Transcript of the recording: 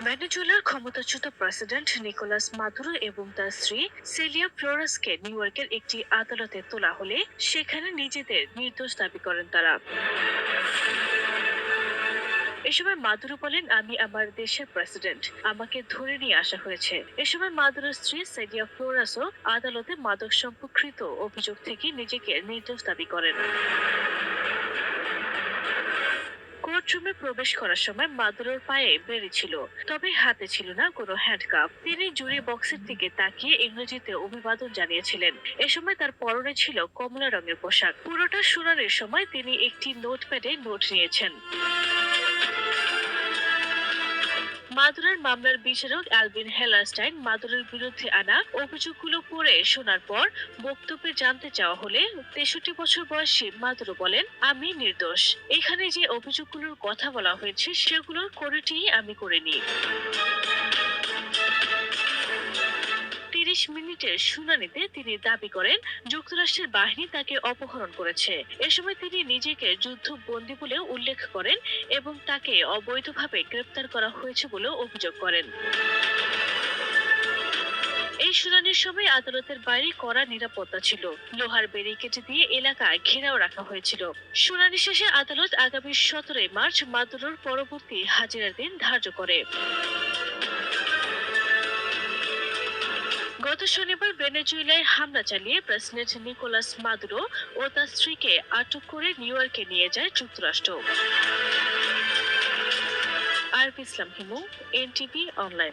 ভেনেজুয়েলার ক্ষমতাচ্যুত president Nicolas Maduro এবং তার স্ত্রী সেলিয়া ফ্লোরেসকে নিউ ইয়র্কের একটি আদালতে তোলা হলে সেখানে নিজেদের নির্দোষ দাবি করেন তারা। এ সময় মাদুরো বলেন, আমি আমার দেশের প্রেসিডেন্ট, আমাকে ধরে নিয়ে আসা হয়েছে। এ সময় মাদুরোর স্ত্রী সেলিয়া ফ্লোরেসও আদালতে মাদক সম্পর্কিত অভিযোগ থেকে নিজেকে নির্দোষ দাবি করেন। কোর্টরুমে প্রবেশ করার সময় মাদুরোর পায়ে বেড়ি ছিল, তবে হাতে ছিল না কোনো হ্যান্ডকাপ। তিনি জুরি বক্সের দিকে তাকিয়ে ইংরেজিতে অভিবাদন জানিয়েছিলেন। এ সময় তার পরনে ছিল কমলা রঙের পোশাক। পুরোটা শুনানির সময় তিনি একটি নোটপ্যাডে নোট নিয়েছেন। মাদুরার মামলার বিচারক অ্যালভিন হেলারস্টাইন মাদুরের বিরুদ্ধে আনা অভিযোগগুলো পড়ে শোনার পর বক্তব্যে জানতে চাওয়া হলে ৬৩ বছর বয়সী মাদুরো বলেন, আমি নির্দোষ। এখানে যে অভিযোগগুলোর কথা বলা হয়েছে সেগুলোর কোনোটিই আমি করিনি। ৩০ মিনিটের শুনানিতে তিনি দাবি করেন যুক্তরাষ্ট্রের বাহিনী তাকে অপহরণ করেছে। এ সময় তিনি নিজেকে যুদ্ধবন্দী বলেও উল্লেখ করেন এবং তাকে অবৈধভাবে গ্রেপ্তার করা হয়েছে বলেও অভিযোগ করেন। এই শুনানির সময় আদালতের বাইরে কড়া নিরাপত্তা ছিল। লোহার ব্যারিকেড দিয়ে এলাকা ঘেরাও রাখা হয়েছিল। শুনানি শেষে আদালত আগামী ১৭ মার্চ মাদুরোর পরবর্তী হাজিরার দিন ধার্য করে। গত শনিবার ভেনেজুয়েলায় হামলা চালিয়ে প্রেসিডেন্ট নিকোলাস মাদুরো ও তার স্ত্রীকে আটক করে নিউ ইয়র্কে নিয়ে যায় যুক্তরাষ্ট্র। আরবি ইসলাম হিমু, এনটিভি অনলাইন।